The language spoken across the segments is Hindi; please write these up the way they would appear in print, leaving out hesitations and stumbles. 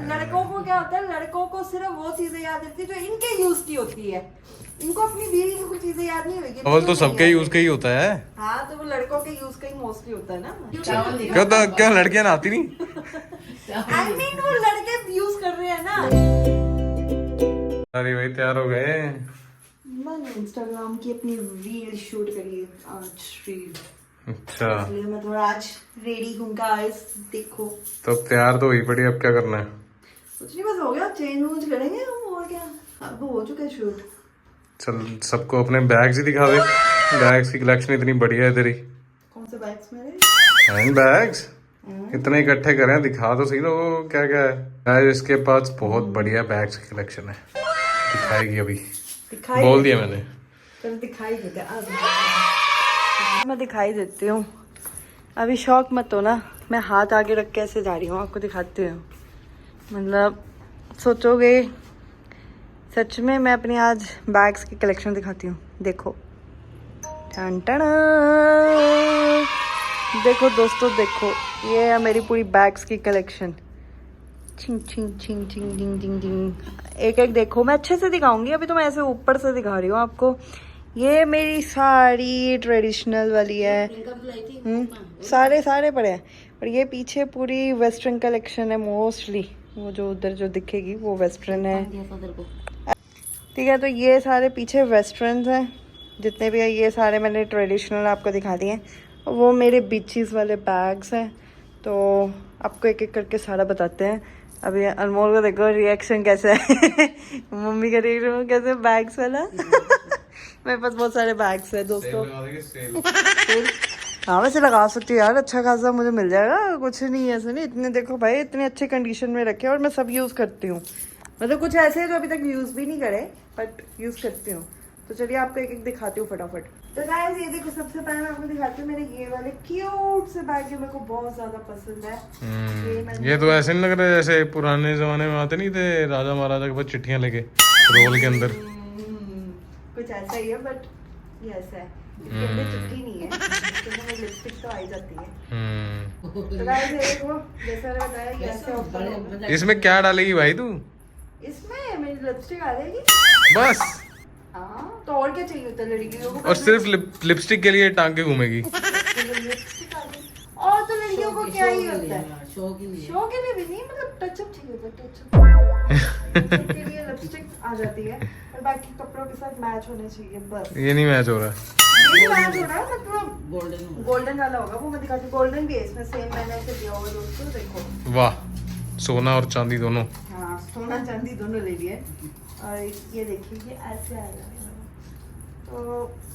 लड़कों को क्या होता है, लड़कों को सिर्फ वो चीजें याद रहती है जो इनके यूज की होती है। इनको अपनी बीवी की कुछ चीजें याद नहीं होगी। और तो सबके यूज का ही होता है। हाँ तो वो लड़कों के यूज का ही मोस्टली होता है ना। क्यों तो क्या लड़कियां नहाती नहीं? आई मीन वो लड़के यूज कर रहे हैं ना। अरे भाई तैयार हो गए। मैंने इंस्टाग्राम की अपनी रील शूट करी आज रील, अच्छा इसलिए मैं थोड़ा आज रेडी हूँ गाइस, देखो। तो अब तैयार तो हुई पड़ी, अब क्या करना है? कुछ नहीं, बस हो गया, चेंज वूंज करेंगे हम, और क्या, अब हो चुका है शूट। चल सबको अपने बैग्स ही दिखा दे। बैग्स की कलेक्शन इतनी बढ़िया है तेरी। कौन से बैग्स मेरे? हैंड बैग्स इतने इकट्ठे करे हैं, दिखा तो सही लोगों को क्या क्या है। गाइस इसके पास बहुत बढ़िया बैग्स की कलेक्शन है, दिखाएगी अभी। दिखाई बोल दिया मैंने। चलो दिखाई देते हैं, मैं दिखाई देती हूँ। अभी शौक मत हो ना, मैं हाथ आगे रख के ऐसे जा रही हूँ, आपको दिखाती हूँ। मतलब सोचोगे सच में मैं अपनी आज बैग्स की कलेक्शन दिखाती हूँ। देखो टन टन, देखो दोस्तों देखो, ये है मेरी पूरी बैग्स की कलेक्शन। छिंग छिंग छिंग छिंग डिंग डिंग डिंग, एक एक देखो, मैं अच्छे से दिखाऊंगी, अभी तो मैं ऐसे ऊपर से दिखा रही हूँ आपको। ये मेरी साड़ी ट्रेडिशनल वाली है, सारे सारे पड़े हैं। और ये पीछे पूरी वेस्टर्न कलेक्शन है मोस्टली, वो जो उधर जो दिखेगी वो वेस्टर्न है, ठीक है। तो ये सारे पीछे वेस्टर्न हैं, जितने भी है ये सारे मैंने ट्रेडिशनल आपको दिखा दिए हैं। वो मेरे बीचीज वाले बैग्स हैं, तो आपको एक एक करके सारा बताते हैं। अभी अनमोल को देखो रिएक्शन कैसा है मम्मी का रिएक्शन कैसे, बैग्स वाला मेरे पास बहुत सारे बैग्स हैं दोस्तों। हाँ वैसे लगा सकती हूँ यार, अच्छा खासा मुझे मिल जाएगा, कुछ नहीं है ऐसे नहीं। इतने देखो भाई, इतने अच्छे कंडीशन में रखे और मैं सब यूज़ करती हूँ। मतलब कुछ ऐसे है जो अभी तक यूज़ भी नहीं करे बट यूज़ करती हूँ। तो चलिए आपको एक एक दिखाती हूँ फटाफट। तो गाइस ये देखो, सबसे पहले मैं आपको दिखाती हूँ मेरे ये वाले क्यूट से बैग जो मेरे को बहुत ज्यादा पसंद है। ये तो ऐसे नहीं लग रहा जैसे पुराने जमाने में आते नहीं थे राजा महाराजा के पास चिट्ठियां लेके रोल के अंदर। कुछ ऐसा ही है बट ये ऐसा है, इसके अंदर चिट्ठी नहीं है, इसके अंदर लिपस्टिक तो आ ही जाती है। तो गाइस ये देखो, जैसा मैंने बताया ये ऐसे ओपन होगा। इसमें क्या डालेगी भाई तू? इसमें मेरी लिपस्टिक आ जाएगी बस। हाँ तो और क्या चाहिए होता है लड़कियों को? और सिर्फ लिपस्टिक के लिए टांग के घूमेगी। लिपस्टिक आ गई। और तो लड़कियों को क्या ही होता है, शो के लिए, शो के लिए भी नहीं, मतलब टचअप चाहिए होता है, टचअप के लिए लिपस्टिक आ जाती है, और बाकी कपड़ों के साथ मैच होने चाहिए बस। ये नहीं मैच हो रहा। ये मैच हो रहा है, मतलब गोल्डन गोल्डन वाला होगा वो, मैं दिखाती हूँ। गोल्डन भी है इसमें, सेम मैंने ऐसे दिया होगा दोस्तों, देखो। वाह, सोना और चांदी दोनों। हाँ सोना चांदी दोनों ले लिए। और ये देखिए ये ऐसे आएगा, तो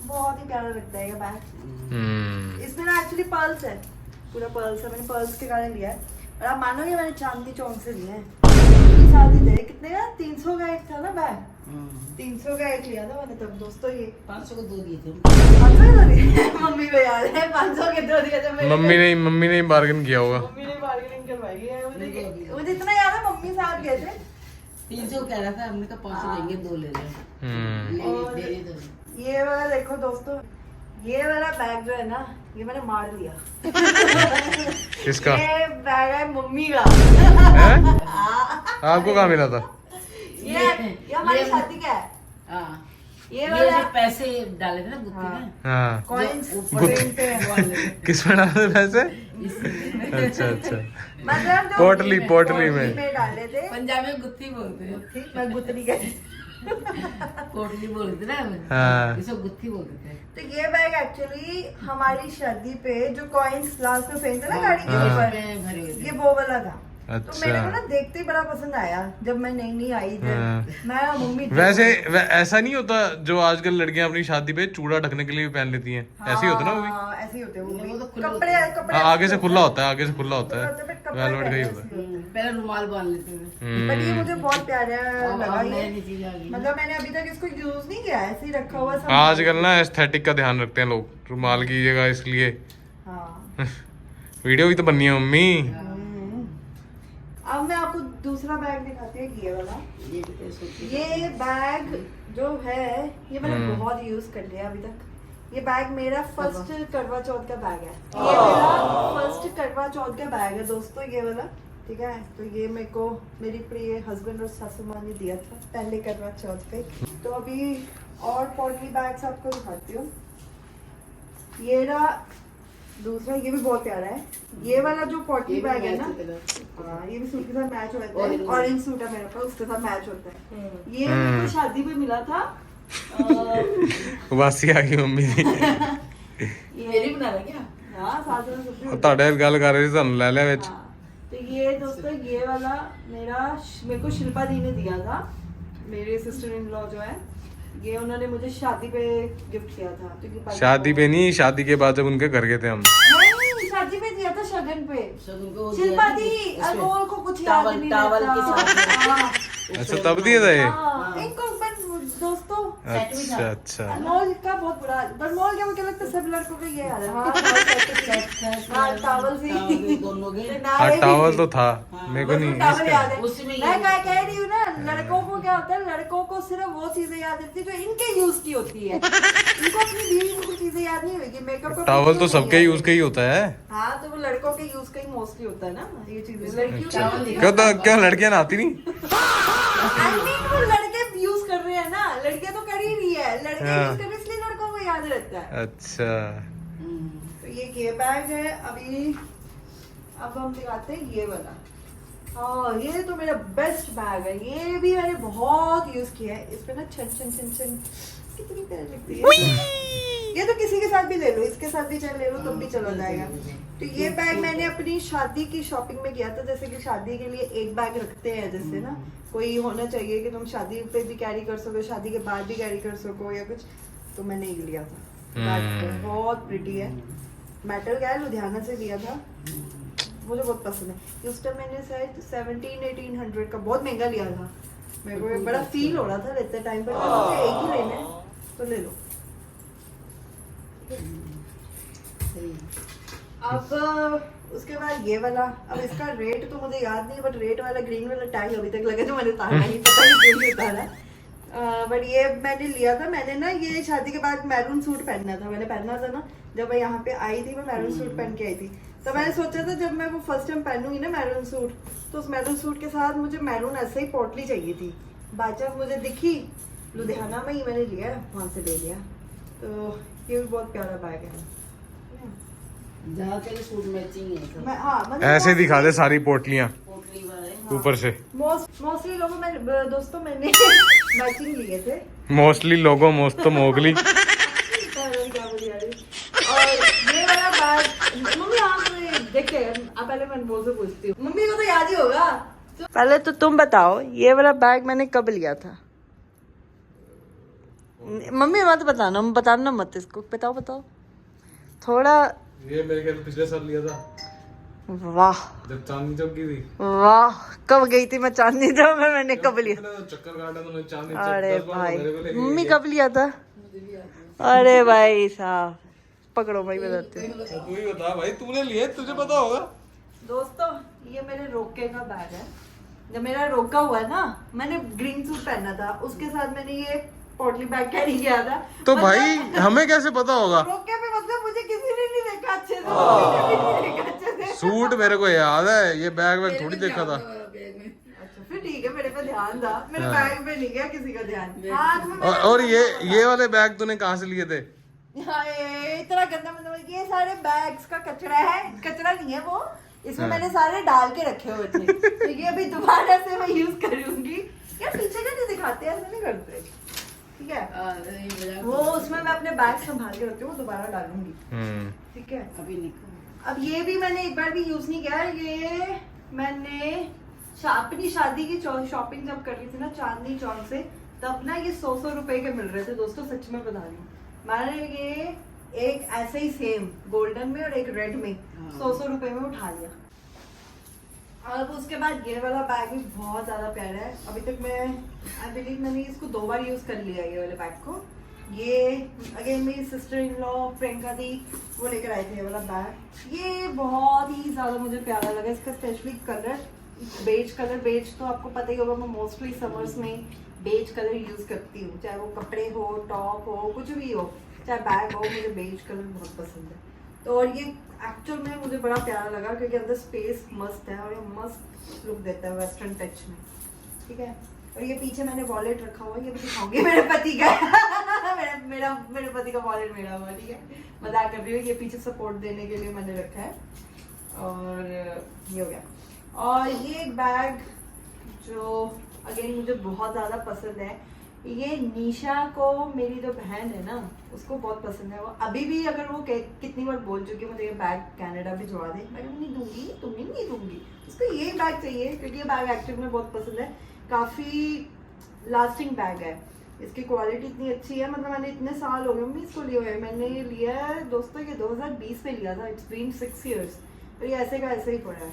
बहुत ही प्यारा लगता है ये बैग। इसमें ना एक्चुअली पर्ल्स है, पूरा पर्ल्स है, मैंने पर्ल्स के कारण लिया है। और आप मानोगे मैंने चांदी चौक से लिया है, शादी थे कितने का, 300 का एक था ना बैग, 300 का एक लिया था मैंने तब दोस्तों। ये 500 को 2 दिए थे। 500 के 2 दिए मम्मी को याद है, 500 के 2 दिए थे। मम्मी ने बार्गेन किया होगा। मम्मी ने बार्गेनिंग करवाई है, मुझे इतना याद है, मम्मी साथ गए थे। 300 कह रहा था, हमने कहा 500 देंगे, 2 ले ले। ये वाला देखो दोस्तों, ये वाला बैग जो है ना, ये मैंने मार लिया। किसका? ये बैग है मम्मी का। है? आपको कहाँ मिला था? ये हमारी शादी का है। हाँ, ये वाला जो पैसे डाले थे ना गुत्थी में, हाँ कॉइंस किस में डाले पैसे? अच्छा अच्छा, मतलब जो पोटली में डाले थे। पंजाबी में गुत्थी बोलते हैं, ठीक, मैं गुत्थी कहती। पोटली बोलते ना, हाँ। इसको गुत्थी बोलते थे। तो ये बैग एक्चुअली हमारी शादी पे जो कॉइंस लास्ट में फेंकते ना गाड़ी के हाँ। ऊपर, भरे हुए थे। ये वो वाला था। तो अच्छा। मेरे को ना देखते ही बड़ा पसंद आया जब मैं नई आई थी। हाँ। मैं और मम्मी वैसे ऐसा नहीं होता जो आजकल लड़कियां अपनी शादी पे चूड़ा ढकने के लिए भी पहन लेती हैं, ऐसे ही होता ना वो भी? हाँ, ऐसे ही होते हैं वो भी। वो तो खुले कपड़े कपड़े हाँ, आगे से खुला होता है, आगे से खुला होता है, कपड़े वेलवेट का ही होता है। पहले रुमाल बांध लेते थे। बट ये मुझे बहुत प्यारा लगा अब ये, नई चीज आ गई। मतलब मैंने अभी तक इसको यूज नहीं किया, ऐसे ही रखा हुआ सब। आजकल ना एस्थेटिक का ध्यान रखते हैं लोग, रुमाल की जगह इसलिए। हाँ। वीडियो भी तो बननी है मम्मी। अब मैं आपको दूसरा बैग दिखाती हूँ, ये वाला। ये भी पैसों की। ये बैग जो है ये मैंने बहुत यूज कर लिया अभी तक। ये बैग मेरा फर्स्ट करवा चौथ का बैग है, ये मेरा फर्स्ट करवा चौथ का बैग है दोस्तों, ये वाला। ठीक है। तो ये मेरे को मेरी प्रिय हस्बैंड और सासू माँ ने दिया था पहले करवा चौथ पे। तो अभी और पॉटली बैग्स आपको दिखाती हूँ। ये रहा दूसरा, ये भी बहुत प्यारा है। ये वाला जो पॉटली बैग है ना, हाँ ये भी सूट के साथ मैच होता है। ऑरेंज सूट है मेरे पास, उसके साथ मैच होता है। ये मेरे को शादी पे मिला था। वासी आ गई मम्मी दी ये मेरी बना रहा क्या? हाँ साथ में सबसे ਤੁਹਾਡੇ ਗੱਲ ਕਰ ਰਹੀ ਸੀ ਤੁਹਾਨੂੰ ਲੈ ਲਿਆ ਵਿੱਚ। तो ये दोस्तों ये वाला मेरे को शिल्पा दी ने दिया था, मेरे सिस्टर इन लॉ जो है। ये उन्होंने मुझे शादी पे गिफ्ट किया था। तो ये शादी पे नहीं, शादी के बाद जब उनके घर गए थे हम। नहीं, शादी पे दिया था, शगन पे। शगुन को शिल्पा दी अनमोल को कुछ याद नहीं टावल के रहता। साथ हाँ, अच्छा तब दिए थे ये? हाँ, इनको दोस्तों अच्छा अच्छा। अनमोल का बहुत बुरा, अनमोल क्या मुझे लगता है सब लड़कों का ये हाल है। हाँ टावल से दोनों के हाँ टावल तो था, मेरे को नहीं टावल याद है। उसी में मैं कह रही हूँ ना, लड़कों को क्या होता है, लड़कों को सिर्फ वो चीजें याद रहती है जो इनके यूज की होती है। इनको अपनी बीवी की चीजें याद नहीं होगी। मेकअप का टावल तो सबके यूज का ही होता है। हाँ तो वो लड़कों के यूज का ही मोस्टली होता है ना ये चीजें। लड़कियों का क्यों तो क्यों लड़कियां नहाती नहीं? I mean, वो लड़के यूज कर रहे हैं ना, लड़कियां तो कर ही रही है। लड़के यूज कर रहे हैं इसलिए लड़कों को याद रहता है। अच्छा तो ये बैग है। अभी अब हम दिखाते हैं ये वाला। हाँ ये तो मेरा बेस्ट बैग है। ये भी मैंने बहुत यूज किया है। इस पे ना छन छन छन छन कितनी प्यारी लगती है। ये तो किसी के साथ भी ले लो, इसके साथ भी चाहे ले लो तब भी चला जाएगा। तो ये बैग मैंने अपनी शादी की शॉपिंग में किया था। जैसे कि शादी के लिए एक बैग रखते हैं, जैसे ना कोई होना चाहिए कि तुम शादी पे भी कैरी कर सको, शादी के बाद भी कैरी कर सको या कुछ। तो मैंने ये लिया था बैग। बहुत प्रिटी है। मेटल का है, लुधियाना से लिया था। मुझे बहुत पसंद है। उस टाइम मैंने शायद 1700-1800 का बहुत महंगा लिया था। मेरे को बड़ा फील हो रहा था लेते टाइम पर, मुझे एक ही लेना है तो ले लो। अब उसके बाद ये वाला, अब इसका रेट तो मुझे याद नहीं, बट रेट वाला ग्रीन वाला टैग अभी तक लगा जो मैंने उतारा नहीं, पता नहीं क्यों नहीं उतारा। बट ये मैंने लिया था। मैंने ना ये शादी के बाद मैरून सूट पहनना था, मैंने पहनना था ना। जब मैं यहाँ पे आई थी मैं मैरून सूट पहन के आई थी। तो मैंने सोचा था जब मैं वो फर्स्ट टाइम पहनूंगी ना मैरून सूट, तो उस मैरून सूट के साथ मुझे मैरून ऐसे ही पोटली चाहिए थी। बाई चांस मुझे दिखी लुधियाना में ही, मैंने लिया, वहाँ से ले लिया। तो ये भी बहुत प्यारा बैग है। जहाँ के सूट मैचिंग है सब। मतलब ऐसे दिखा दे सारी पोटलियां पोटली वाले ऊपर से। मोस्टली लोगों में दोस्तों मैंने मैचिंग लिए थे। मोस्टली लोगों मोस्ट तो मोगली। और ये वाला बैग मम्मी आप देखते आप पहले मैं बोल से पूछती हूँ, मम्मी को तो याद ही होगा। पहले तो तुम बताओ ये वाला बैग मैंने कब लिया था? मम्मी मत बताना मत इसको, बताओ थोड़ा। ये मेरे ख्याल पिछले साल लिया था। वाह जब चांदनी चौक की थी। वाह कब गई थी मैं चांदनी चौक में, मैंने कब लिया? चक्कर काटा तो मैं चांदनी चौक अरे 10 बार भाई मेरे को लेके मम्मी गई। कब लिया था? अरे भाई साहब पकड़ो, मैं बताती हूँ। तू ही बता भाई, तूने लिए, तुझे पता होगा। दोस्तों ये मेरे रोके का बैग है। जब मेरा रोका हुआ है ना, मैंने ग्रीन सूट पहना था, उसके साथ मैंने ये पोटली बैग कैरी किया था। तो भाई हमें कैसे पता होगा? रोके पे मतलब मुझे किसी ने नहीं देखा अच्छे से, किसी ने भी नहीं देखा अच्छे से। सूट मेरे को याद है, ये बैग वैग थोड़ी देखा था। अच्छा फिर ठीक है, मेरे पे ध्यान था, मेरे बैग पे नहीं गया किसी का ध्यान। हाथ में और ये वाले बैग तूने कहाँ से लिए थे? हाय, इतना गंदा, मतलब ये सारे बैग्स का कचरा है, कचरा नहीं है वो, इसमें मैंने सारे डाल के रखे हुए थे। तो ये अभी दोबारा से मैं यूज करूंगी। यार पीछे का नहीं दिखाते, ऐसे नहीं करते, ठीक है? वो उसमें मैं अपने बैग संभाल के रखती हूँ, दोबारा डालूंगी, ठीक है? अभी निकल। अब ये भी मैंने एक बार भी यूज नहीं किया। ये मैंने अपनी शादी की शॉपिंग जब कर रही थी ना चांदनी चौक से, तब ना ये 100 रुपए के मिल रहे थे दोस्तों, सच में बता रही हूँ। मैंने ये एक ऐसे ही सेम गोल्डन में और एक रेड में 100 रुपए में उठा लिया। अब उसके बाद ये वाला बैग भी बहुत ज्यादा प्यारा है। अभी तक मैं आई बिलीव मैंने इसको 2 बार यूज कर लिया ये वाले बैग को। ये अगेन मेरी सिस्टर इन लॉ प्रियंका दी वो लेकर आए थे ये वाला बैग। ये बहुत ही ज्यादा मुझे प्यारा लगा, इसका specially colour beige colour. Beige तो आपको पता ही होगा, मैं मोस्टली समर्स में बेज कलर यूज करती हूँ, चाहे वो कपड़े हो, टॉप हो, कुछ भी हो, चाहे बैग हो, मुझे बेज कलर बहुत पसंद है। तो और ये एक्चुअल में मुझे बड़ा प्यारा लगा क्योंकि अंदर स्पेस मस्त है और ये मस्त लुक देता है वेस्टर्न टच में, ठीक है। और ये पीछे मैंने वॉलेट रखा हुआ है, ये भी दिखाऊंगी मेरे पति का मेरे पति का वॉलेट मेरा हुआ, ठीक है, मजाक कर रही हूँ। ये पीछे सपोर्ट देने के लिए मैंने रखा है। और ये हो गया। और ये एक बैग जो अगेन मुझे बहुत ज़्यादा पसंद है, ये निशा को, मेरी जो बहन है ना, उसको बहुत पसंद है। वो अभी भी अगर वो कितनी बार बोल चुकी है मुझे ये बैग कनाडा भी जुड़ा दे, मैं नहीं दूंगी, तुम्हें नहीं दूंगी, उसको ये बैग चाहिए क्योंकि ये बैग एक्चुअली में बहुत पसंद है। काफ़ी लास्टिंग बैग है, इसकी क्वालिटी इतनी अच्छी है, मतलब मैंने इतने साल हो गए मम्मी इसको लिए हुए। मैंने लिया है दोस्तों ये 2020 में लिया था, इट्स बीन 6 years, तो ये ऐसे का ऐसे ही पड़ा है।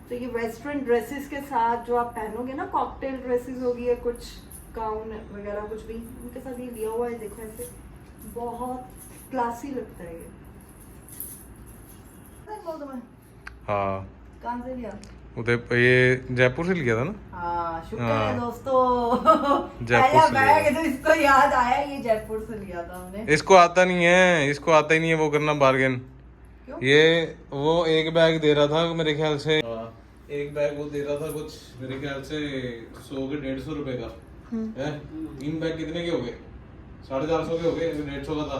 तो ये वेस्टर्न ड्रेसेस के साथ जो आप पहनोगे ना, कॉकटेल ड्रेसेस होगी या कुछ गाउन वगैरह कुछ भी, उनके साथ ये लिया हुआ है, देखो ऐसे बहुत क्लासी लगता है ये। तुम्हें हाँ कहाँ से लिया? उदय ये जयपुर से लिया था ना। हाँ शुक्र है हाँ। दोस्तों, जयपुर से बैग लिया। है तो इसको याद आया, ये जयपुर से लिया था हमने। इसको आता नहीं है, इसको आता ही नहीं है वो करना बार्गेन। क्यों? ये वो एक बैग दे रहा था मेरे ख्याल से, एक बैग वो दे रहा था कुछ मेरे ख्याल से 100 के 150 रुपए का है। 3 बैग कितने के हो गए? 450 के हो गए, 150 का था।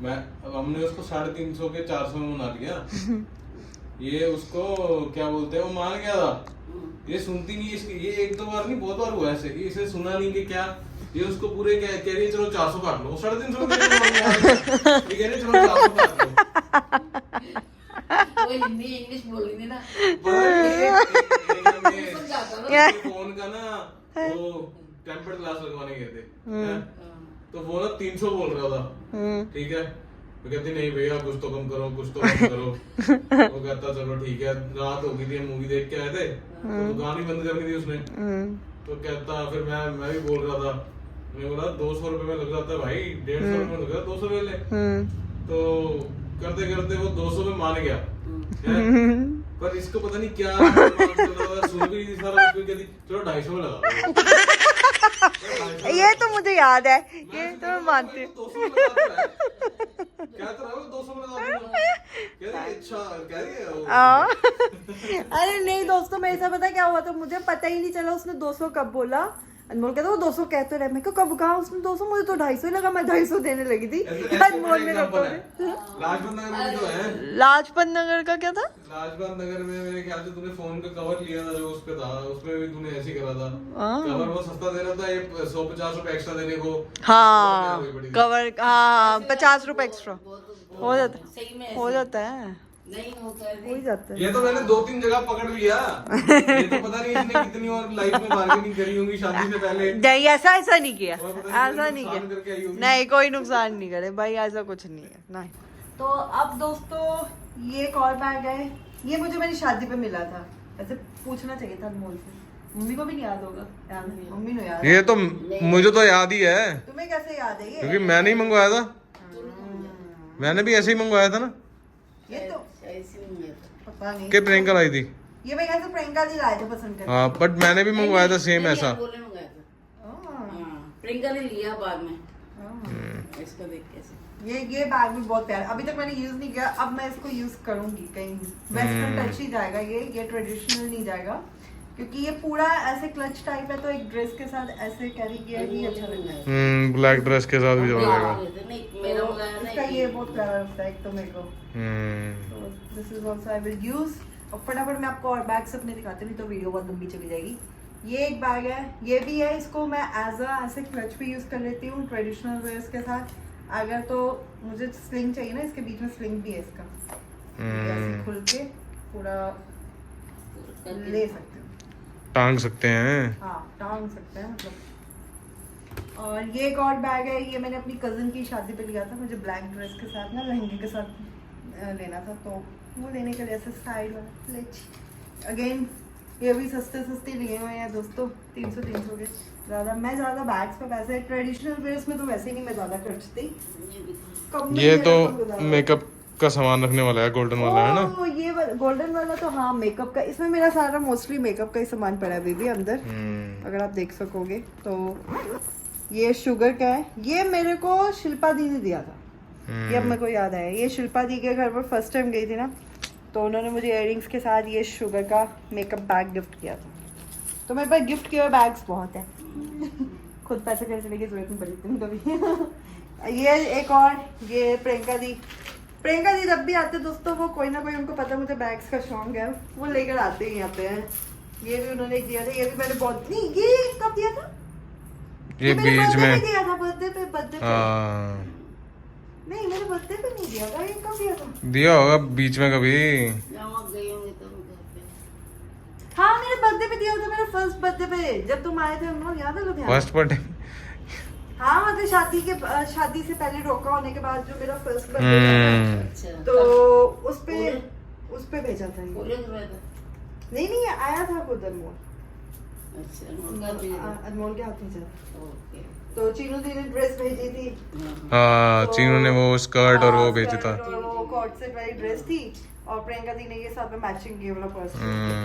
मैं हमने उसको 350 के 400 में बना लिया। ये उसको क्या बोलते हैं, वो मान गया था, ये सुनती नहीं इसकी, ये 1-2 बार नहीं बहुत बार हुआ ऐसे, इसे सुना नहीं कि क्या, ये उसको पूरे कह रही है चलो 400 काट लो, 350 ये कह रही है चलो 400 काट लो। वो हिंदी इंग्लिश बोल रही थी ना, फोन का ना वो टेम्पर्ड ग्लास लगवाने गए थे, हैं? तो वो ना 300 बोल रहा था, ठीक है। तो कहती नहीं भैया कुछ तो कम करो, कुछ तो कम करो। वो कहता चलो ठीक है, रात हो गई थी, मूवी देख के आए थे, तो दुकान ही बंद कर दी थी उसने। तो कहता फिर मैं भी बोल रहा था, मैं बोला 200 रुपए में लग जाता है भाई, 150 रुपए में लग जाता, 200 ले ले। तो करते करते वो 200 में मान गया, पर इसको पता नहीं क्या सुन भी नहीं सारा, कहती चलो 250 में लगा। ये तो मुझे याद है, ये तो मैं मानती हूँ। 200 में लगा रहा है, क्या तो रहा है 200 में लगा दूंगा, कह रही है, अच्छा कह रही है वो। अरे नहीं दोस्तों, मेरे साथ पता क्या हुआ था, मुझे पता ही नहीं चला उसने 200 कब बोला। अनमोल कहता वो 200 कहते रहे, मैं कब कहा उसने 200, मुझे तो 250 ही लगा, मैं 250 देने लगी थी। अनमोल ने रोका। लाजपत नगर में जो है, लाजपत नगर का क्या था? लाजपत नगर में मेरे ख्याल से तूने फोन का कवर लिया था जो उस पे था, उसमें भी तूने ऐसे ही करा था। कवर वो सस्ता दे रहा था, ये 150 रुपए एक्स्ट्रा देने को। हाँ कवर, हाँ 50 रुपए एक्स्ट्रा हो जाता है, सही में हो जाता है, नहीं होता है। हो ही जाता है। ये तो मैंने 2-3 जगह पकड़ लिया, ये तो पता नहीं इसने कितनी और लाइफ में बार्गेनिंग करी होंगी शादी से पहले। नहीं ऐसा नहीं किया, और पता ऐसा नहीं नहीं नुकसान करके आई किया, होगी। नहीं कोई नुकसान नहीं करे भाई, ऐसा कुछ नहीं है नहीं। तो अब दोस्तों ये एक और बैग है, ये मुझे मेरी शादी पे मिला था, ऐसे पूछना चाहिए था अनमोल से, मम्मी को भी नहीं याद होगा, याद नहीं, मम्मी ने याद। ये तो मुझे तो याद ही है, तुम्हें कैसे याद है ये? क्योंकि मैंने ही मंगवाया था, मैंने भी ऐसे ही मंगवाया था ना, ये तो ऐसे नहीं है। पता नहीं कि प्रियंका लाई थी। ये मैं कैसे प्रियंका जी लाए थे पसंद करके। हाँ बट मैंने भी मंगवाया था सेम नहीं, ऐसा। बोले मंगाया था। हाँ, हाँ, प्रियंका ने लिया बाद में हाँ। इसको देख कैसे। ये बैग भी बहुत प्यारा, अभी तक मैंने यूज नहीं किया, अब मैं इसको यूज करूंगी कहीं। वेस्टर्न टच ही जाएगा ये ट्रेडिशनल नहीं जाएगा, क्योंकि ये पूरा ऐसे क्लच टाइप है, तो एक ड्रेस के साथ ऐसे कैरी किया भी अच्छा लगता है। ब्लैक ड्रेस के साथ भी चला जाएगा। नहीं मेरा मंगाया तो ना इसका ये बहुत प्यारा लगता है एक तो मेरे को, हम्म, तो this is also I will use. और फटाफट मैं आपको और बैग्स अपने दिखाती हूँ, तो वीडियो बहुत लंबी चली जाएगी। ये एक बैग है, ये भी है, इसको मैं ऐसे क्लच भी यूज कर लेती हूँ ट्रेडिशनल वेयर्स के साथ। अगर तो मुझे स्लिंग चाहिए ना, इसके बीच में स्लिंग भी है इसका, ऐसे खुल के पूरा ले सकते हो, टांग सकते हैं। हाँ टांग सकते हैं मतलब। और ये एक और बैग है, ये मैंने अपनी कज़न की शादी पे लिया था, मुझे ब्लैक ड्रेस के साथ ना लहंगे के साथ लेना था, तो वो लेने के लिए ऐसे स्टाइल वाला लेच। अगेन ये भी सस्ते लिए हुए हैं दोस्तों, 300 के। मैं ज़्यादा बैग्स पे पैसे, ट्रेडिशनल वेयर्स में तो वैसे ही नहीं मैं ज़्यादा खर्चती। कम में ये मेरा तो कम गुजारा। मेकअप का सामान रखने वाला है, गोल्डन वाला है ना। ओ, ये गोल्डन वाला तो हाँ मेकअप का, इसमें मेरा सारा मोस्टली मेकअप का ही सामान पड़ा है बेबी अंदर, अगर आप देख सकोगे तो। ये शुगर का है, ये मेरे को शिल्पा दी ने दिया था, ये अब मेरे को याद आया, ये शिल्पा दी के घर पर फर्स्ट टाइम गई थी ना, तो उन्होंने मुझे इयररिंग्स के साथ ये शुगर का मेकअप बैग गिफ्ट किया था। तो मेरे पास गिफ्ट किए हुए बैग्स बहुत है। खुद पैसे खर्चने की जरूरत नहीं पड़ी तुम कभी। ये एक और, ये प्रियंका दी जब भी आते दोस्तों, वो कोई ना कोई, उनको पता मुझे बैग्स का शौक है, वो लेकर आते ही आते हैं। ये भी उन्होंने दिया था, ये भी मैंने बहुत, नहीं ये कब दिया था, ये मेरे बीच birthday में पे दिया था, बर्थडे पे हाँ नहीं मेरे बर्थडे पे नहीं दिया था, ये कब दिया था? दिया होगा बीच में कभी। जब आप गए होंगे तो घर पे। हाँ मेरे बर्थडे पे दिया था, मेरे फर्स्ट बर्थडे पे जब तुम आए थे हम लोग, याद है लुधियाना? फर्स्ट बर्थडे हाँ मतलब शादी से पहले रोका होने के बाद जो मेरा फर्स्ट बर्थडे अच्छा तो उस पे भेजा था ये। बोले तो मैं तो नहीं आया था खुद अनमोल, अच्छा उनका भी अनमोल के हाथ भेजा था। ओके तो चीनू दी ने ड्रेस भेजी थी, हाँ तो- चीनू ने वो स्कर्ट और वो हाँ, भेजा था। स्कर्ट और वो कॉर्ड सेट वाली ड्रेस थी, और प्रियंका दी ने ये साथ में मैचिंग ये वाला पर्स तो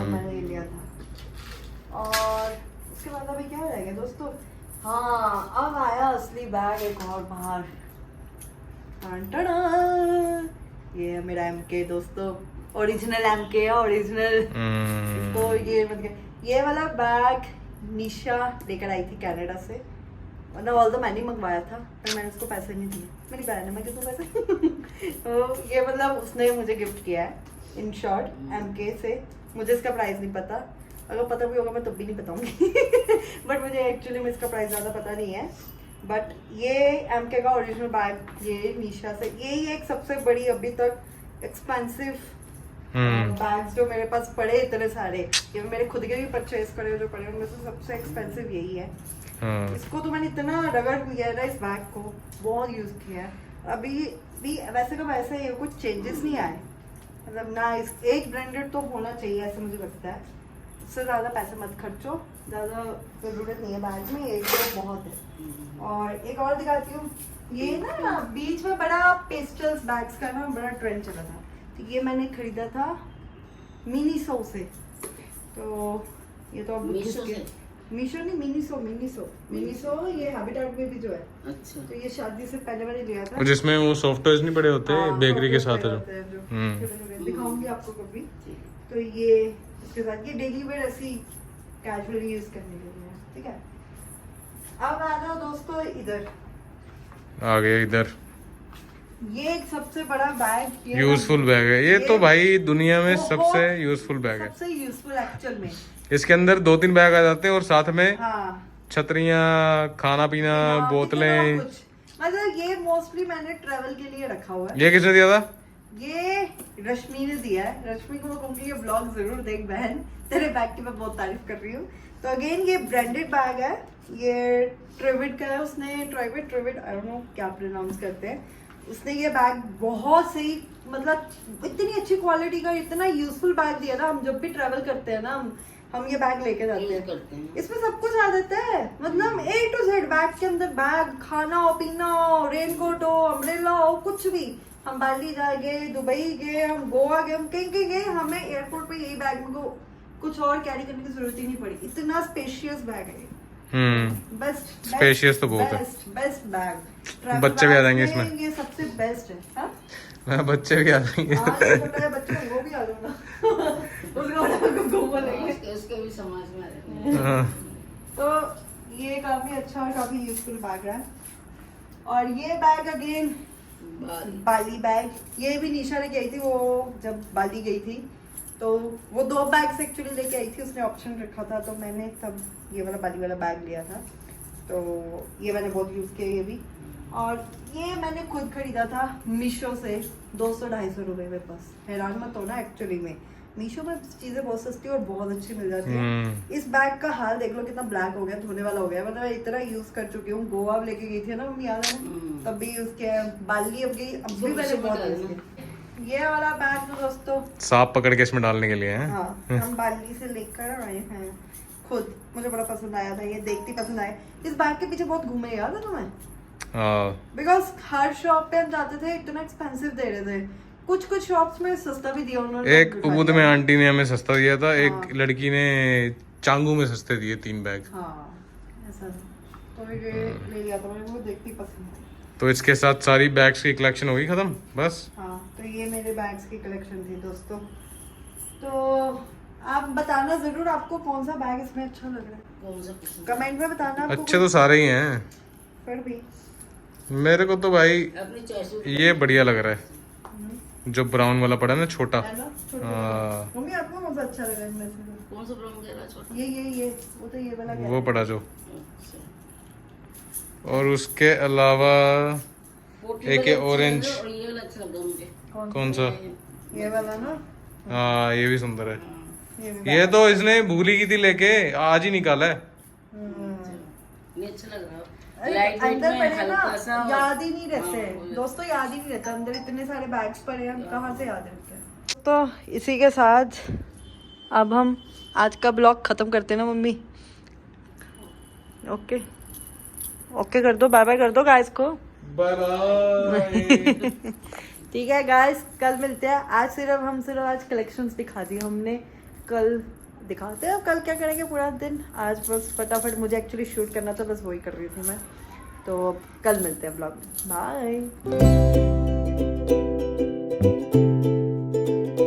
मैंने ये लिया था। और उसके बाद अभी क्या रह गया दोस्तों, हाँ अब आया असली बैग एक और बाहर। टन-टन-टन। ये है मेरा एमके दोस्तों, ओरिजिनल एमके है, ओरिजिनल। तो ये मतलब ये वाला बैग निशा लेकर आई थी कनाडा से, मतलब ऑल द मैंने मंगवाया था, पर मैंने उसको पैसे नहीं दिए, मेरी बहन है, मैं किसको पैसे। तो ये मतलब उसने मुझे गिफ्ट किया है, इन शॉर्ट एमके से। मुझे इसका प्राइस नहीं पता, अगर पता भी होगा मैं तब भी नहीं बताऊंगी। बट मुझे एक्चुअली में इसका प्राइस ज़्यादा पता नहीं है। बट ये एमके का ओरिजिनल बैग, ये निशा से, यही एक सबसे बड़ी अभी तक एक्सपेंसिव बैग्स जो मेरे पास पड़े इतने सारे, ये मेरे खुद के भी परचेज करे जो पड़े, उनमें से सबसे एक्सपेंसिव यही है। इसको तो मैंने इतना रगड़ लिया है इस बैग को, बहुत यूज किया है। अभी भी वैसे का वैसे ये कुछ चेंजेस नहीं आए, मतलब ना एक ब्रांडेड तो होना चाहिए ऐसा मुझे लगता है। उससे ज़्यादा पैसे मत खर्चो, ज़्यादा ज़रूरत नहीं है बैग में, एक तो बहुत है। और एक और दिखाती हूँ, ये ना बीच में बड़ा पेस्टल्स बैग्स का ना बड़ा ट्रेंड चला था, तो ये मैंने खरीदा था मिनीसो से। तो ये तो अब मीशो नहीं, मिनीसो ये हैबिटेट में भी जो है। अच्छा तो ये शादी से पहले मैंने लिया था, जिसमें वो सॉफ्टवेयर नहीं पड़े होते हाँ, बेकरी के साथ होते हैं जो दिखाऊंगी आपको कभी। तो ये इसके साथ ये डेली वेयर ऐसी कैजुअली यूज करने के लिए है, ठीक है। अब आ जाओ दोस्तों इधर, आ गए इधर। ये एक सबसे बड़ा बैग, यूजफुल बैग है ये तो भाई, दुनिया में बहुत- सबसे यूजफुल बैग है। सबसे यूजफुल एक्चुअल में। इसके अंदर 2-3 बैग आ जाते हैं और साथ में हाँ छतरियाँ, खाना पीना, हाँ, बोतलें। कुछ मतलब ये मोस्टली मैंने ट्रेवल के लिए रखा हुआ है। ये किसने दिया था? ये रश्मि ने दिया है, रश्मि को मैं कहूँगी ये ब्लॉग जरूर देख बहन, तेरे बैग की मैं बहुत तारीफ कर रही हूँ। तो अगेन ये ब्रांडेड बैग है, ये ट्रिविड का है, उसने ट्रिविड आई डोंट नो क्या प्रोनाउंस करते हैं, उसने ये बैग बहुत सही, मतलब इतनी अच्छी क्वालिटी का इतना यूजफुल बैग दिया था। हम जब भी ट्रैवल करते हैं ना, हम ये बैग लेके जाते यूज करते हैं। इसमें सब कुछ आ जाता है, मतलब A to Z बैग के अंदर, बैग, खाना हो, पीना हो, रेनकोट हो, अम्ब्रेला हो, कुछ भी। हम बाली गए, दुबई गए, हम गोवा गए, हम कहीं कहीं गए, हमें एयरपोर्ट पे यही बैग में को कुछ और कैरी करने की जरूरत ही नहीं पड़ी, इतना स्पेशियस बैग है। बेस्ट Spacious तो बहुत है। बेस्ट बैग, बच्चे भी आ जाएंगे इसमें। ये सबसे बेस्ट है। हाँ? बच्चे भी आ जाएंगे। हाँ, ये छोटा है बच्चा, वो भी आ जाऊंगा। उसको बड़ा घूमने लेंगे। उसके भी समाज में रहते हैं। हाँ। तो ये काफी अच्छा और काफी यूजफुल बैग है। और ये बैग अगेन बाली बैग, ये भी निशा लेके आई थी वो जब बाली गई थी, तो वो 2 बैग्स एक्चुअली लेके आई थी, उसने ऑप्शन रखा था, तो मैंने तब ये वाला बाली वाला बैग लिया था। तो ये मैंने बहुत यूज किया ये भी। और ये मैंने खुद खरीदा था मीशो से, 200-250 रुपए में। बस हैरान मत होना, एक्चुअली में मीशो में चीजें बहुत सस्ती और बहुत अच्छी मिल जाती है। इस बैग का हाल देख लो कितना ब्लैक हो गया, धोने वाला हो गया, मतलब मैं इतना यूज कर चुकी हूँ। गोवा लेके गई थी ना मम्मी, याद है, तब भी यूज किया है, बाली अब गई, अब भी मैंने बहुत यूज किया। ये वाला बैग तो दोस्तों सांप पकड़ के इसमें डालने के लिए है। हाँ, हम बाली से लेकर आए हैं खुद, मुझे बड़ा पसंद आया था, ये देखती पसंद आया। इस बैग के पीछे बहुत घूमे, याद है तुम्हें? बिकॉज हर शॉप पे हम जाते थे, इतना एक्सपेंसिव दे रहे थे, कुछ शॉप्स में सस्ता भी दिया उन्होंने। एक उबुद में आंटी ने हमें सस्ता दिया था, एक लड़की ने चांगू में सस्ते दिए 3 बैग। हाँ ऐसा था। तो ये ले लिया था मैंने, वो देखती पसंद है। तो इसके साथ सारी बैग्स की कलेक्शन होगी खत्म बस। हाँ, तो ये मेरे बैग्स की कलेक्शन थी दोस्तों। तो आप बताना जरूर आपको कौन सा बैग इसमें अच्छा लग रहा है, कौन सा पसंद? कमेंट में बताना आपको। अच्छे तो सारे ही हैं, फिर भी मेरे को तो भाई अपनी चॉइस ये बढ़िया लग रहा है, जो ब्राउन वाला पड़ा है ना छोटा। है ना, छोटे हाँ मम्मी आपको कौन सा अच्छा लगा इनमें से? कौन सा ब्राउन कह रहा है छोटा? ये वो तो ये वाला कह वो रहा पड़ा जो, अच्छा। और उसके अलावा पोटी एक वाला है अच्छा ऑरेंज। लगा और ये वाला अच्छा लगा मुझे। है। कौन सा? ये वाला ना, हाँ ये भी सुंदर है। ये भी ये तो इसने भूली की थी लेके, आज ही निकाला है। ये अच्छा लग रहा है। अरे लाइट अंदर में पड़े ना, हल्का सा याद ही नहीं रहते हाँ, दोस्तों, याद ही नहीं रहता। अंदर इतने सारे बैग्स पड़े हैं, कहाँ से याद रहते हैं। तो इसी के साथ अब हम आज का ब्लॉग खत्म करते हैं ना मम्मी। ओके ओके कर दो, बाय बाय कर दो गाइस को। Bye bye. ठीक है गाइस, कल मिलते हैं। आज सिर्फ कलेक्शंस दिखा दी हमने, कल दिखाते हैं अब कल क्या करेंगे पूरा दिन। आज बस फटाफट मुझे एक्चुअली शूट करना था, बस वही कर रही थी मैं। तो कल मिलते हैं ब्लॉग में, बाय।